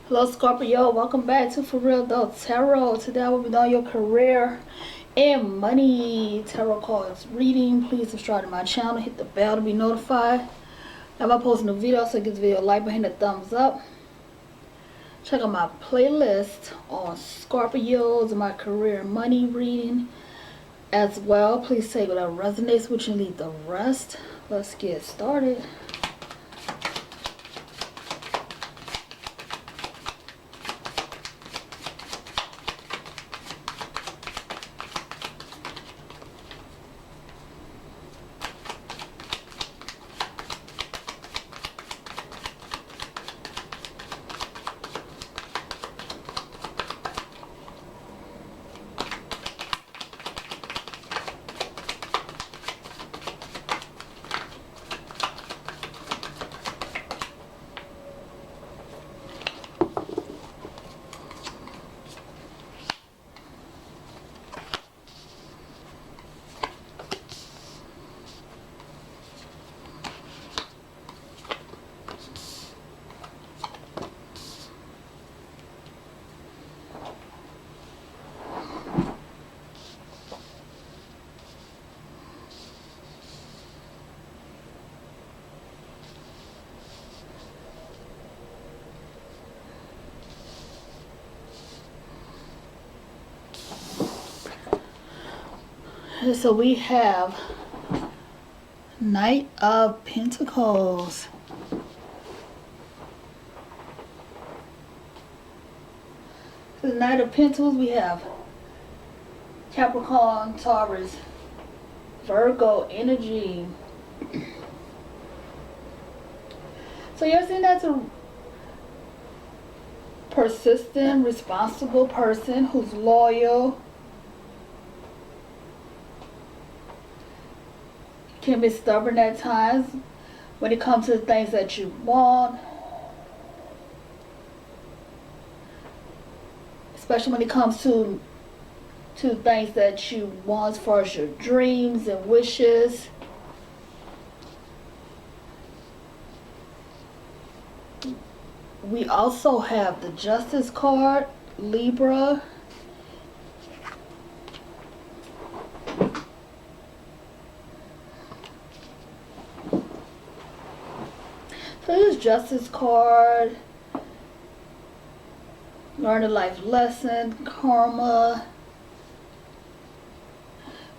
Hello Scorpio, welcome back to For Real Though Tarot. Today I will be doing your career and money tarot cards reading. Please subscribe to my channel, hit the bell to be notified. Now I post a new video, so give this video a like button and a thumbs up. Check out my playlist on Scorpios and my career and money reading as well. Please take whatever resonates with you and leave the rest. Let's get started. So we have Knight of Pentacles. The Knight of Pentacles, we have Capricorn, Taurus, Virgo energy. So you're saying that's a persistent, responsible person who's loyal, can be stubborn at times when it comes to the things that you want, especially when it comes to things that you want as far as your dreams and wishes. We also have the Justice card, Libra. So this Justice card, learn a life lesson, karma.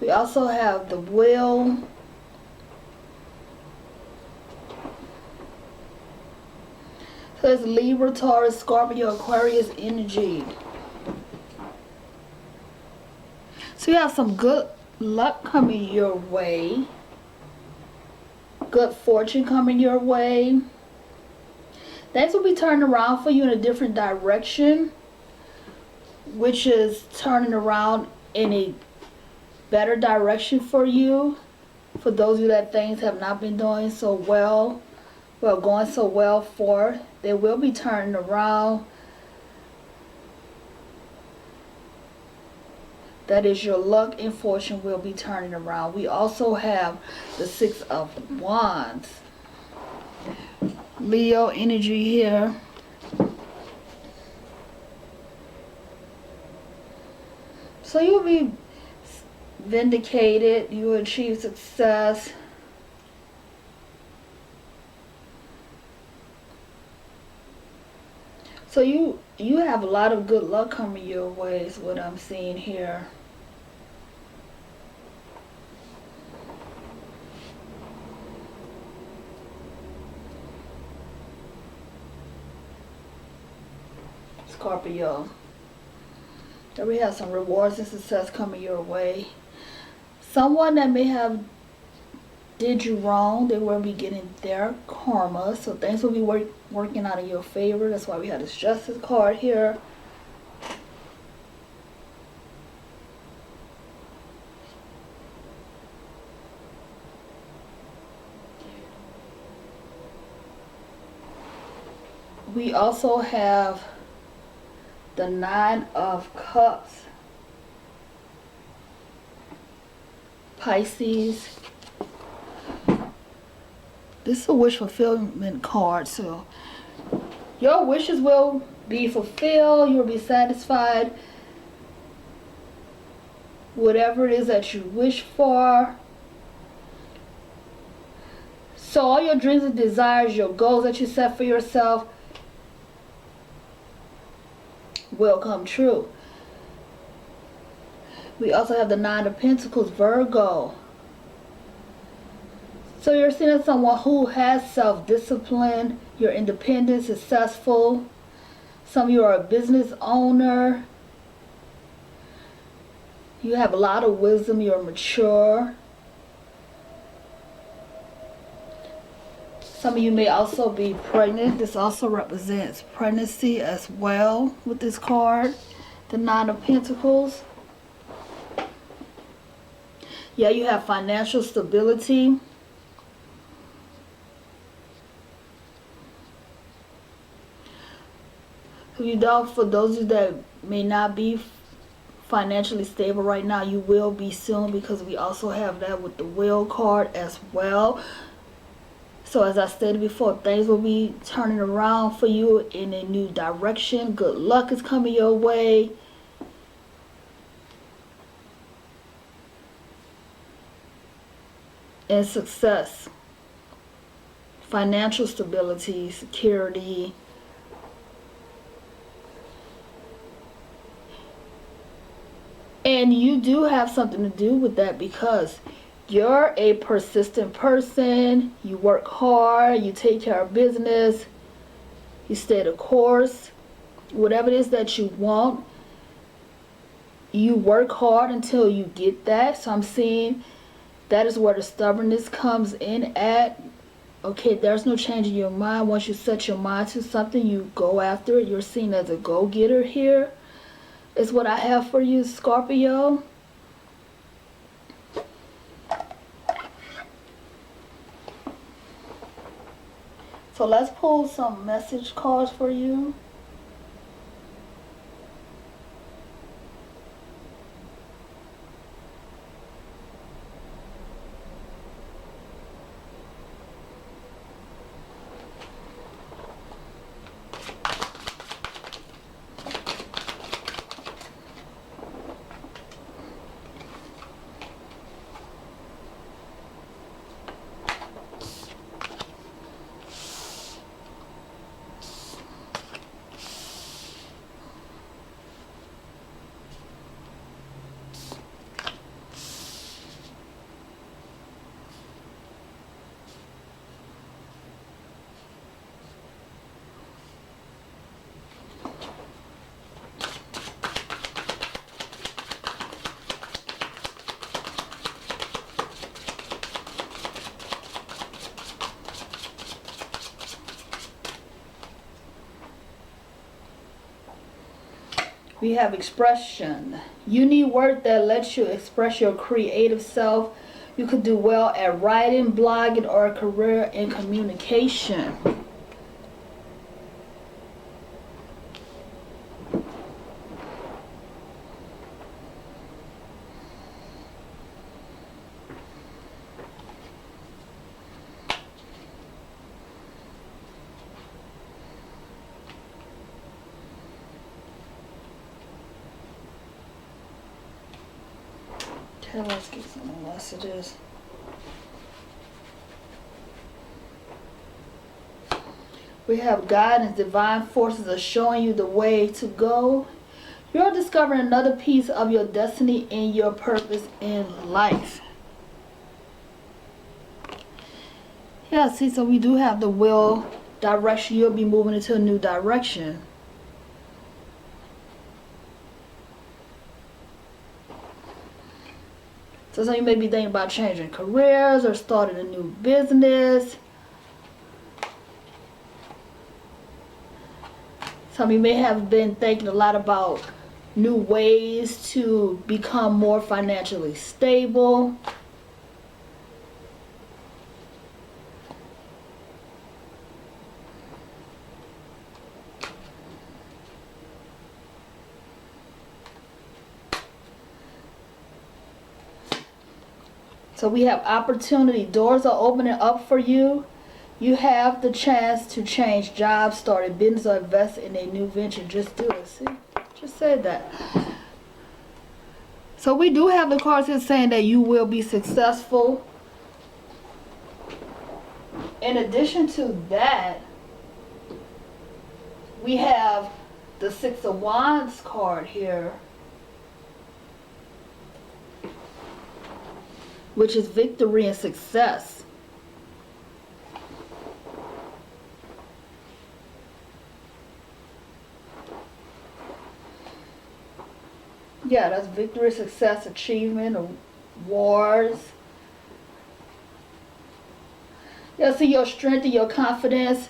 We also have the Will. So it's Libra, Taurus, Scorpio, Aquarius energy. So you have some good luck coming your way. Good fortune coming your way. Things will be turning around for you in a different direction, which is turning around in a better direction for you. For those of you that things have not been doing so well, going so well for, they will be turning around. That is, your luck and fortune will be turning around. We also have the Six of Wands. Leo energy here. So you'll be vindicated. You will achieve success. So you have a lot of good luck coming your way is what I'm seeing here. Scorpio. There we have some rewards and success coming your way. Someone that may have did you wrong, they will be getting their karma. So things will be working out in your favor. That's why we have this Justice card here. We also have the Nine of Cups. Pisces. This is a wish fulfillment card, so Your wishes will be fulfilled. You will be satisfied. Whatever it is that you wish for. So all your dreams and desires, your goals that you set for yourself will come true. We also have the Nine of Pentacles, Virgo. So you're seen as someone who has self-discipline. You're independent, successful. Some of you are a business owner. You have a lot of wisdom. You're mature. Some of you may also be pregnant. This also represents pregnancy as well with this card. The Nine of Pentacles. Yeah, you have financial stability. You know, for those of you that may not be financially stable right now, you will be soon, because we also have that with the Will card as well. So as I stated before, things will be turning around for you in a new direction. Good luck is coming your way. And success. Financial stability, security. And you do have something to do with that, because you're a persistent person. You work hard. You take care of business. You stay the course. Whatever it is that you want, you work hard until you get that. So I'm seeing that is where the stubbornness comes in at. Okay, there's no change in your mind. Once you set your mind to something, you go after it. You're seen as a go-getter here. Is what I have for you, Scorpio. So let's pull some message cards for you. We have expression. You need work that lets you express your creative self. You could do well at writing, blogging, or a career in communication. Okay, let's get some more messages. We have guidance. Divine forces are showing you the way to go. You're discovering another piece of your destiny and your purpose in life. Yeah, see, so we do have the will direction. You'll be moving into a new direction. So some of you may be thinking about changing careers or starting a new business. Some of you may have been thinking a lot about new ways to become more financially stable. So we have opportunity. Doors are opening up for you. You have the chance to change jobs, start a business, or invest in a new venture. Just do it. See? Just said that. So we do have the cards here saying that you will be successful. In addition to that, we have the Six of Wands card here, which is victory and success. Yeah, that's victory, success, achievement, awards. Yeah, see, your strength and your confidence,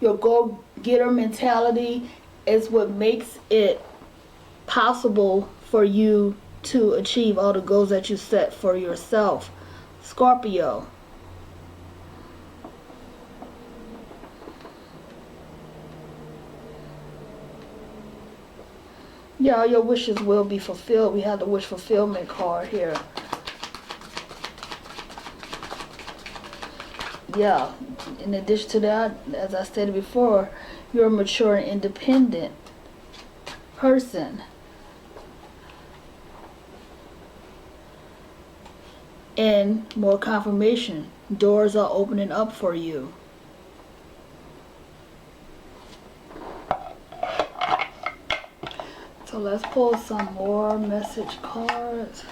your go-getter mentality is what makes it possible for you to achieve all the goals that you set for yourself, Scorpio. Yeah, all your wishes will be fulfilled. We have the wish fulfillment card here. Yeah, in addition to that, as I stated before, you're a mature and independent person. And more confirmation, doors are opening up for you. So let's pull some more message cards.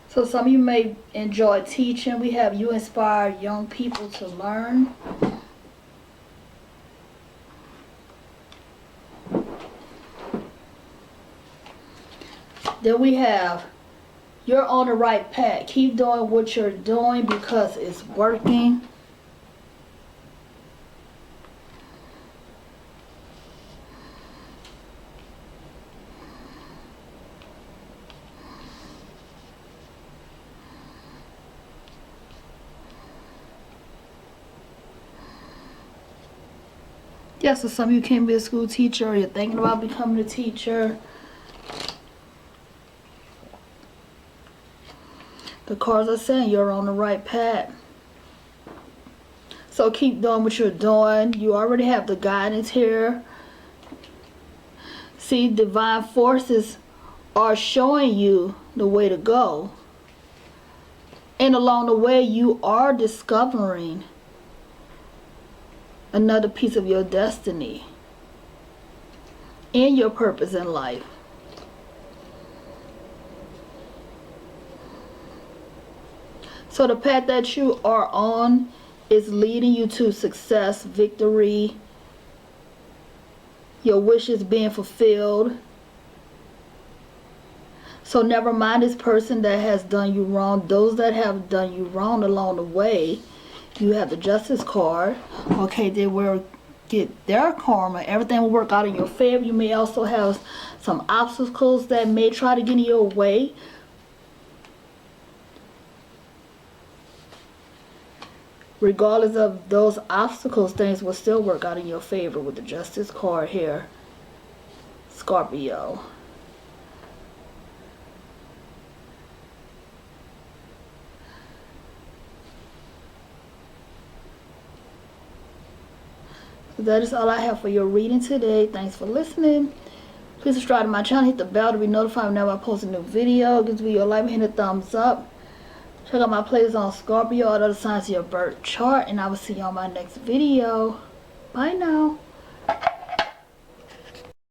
So some of you may enjoy teaching. We have you inspire young people to learn. Then we have you're on the right path. Keep doing what you're doing because it's working. Yeah, so some of you can be a school teacher or you're thinking about becoming a teacher. The cards are saying you're on the right path. So keep doing what you're doing. You already have the guidance here. See, divine forces are showing you the way to go. And along the way, you are discovering another piece of your destiny and your purpose in life. So the path that you are on is leading you to success, victory, your wishes being fulfilled. So never mind this person that has done you wrong. Those that have done you wrong along the way, you have the Justice card. Okay, they will get their karma. Everything will work out in your favor. You may also have some obstacles that may try to get in your way. Regardless of those obstacles, things will still work out in your favor with the Justice card here, Scorpio. That is all I have for your reading today. Thanks for listening. Please subscribe to my channel. Hit the bell to be notified whenever I post a new video. Give this video a like, hit a thumbs up. Check out my playlist on Scorpio, all other signs of your birth chart. And I will see you on my next video. Bye now.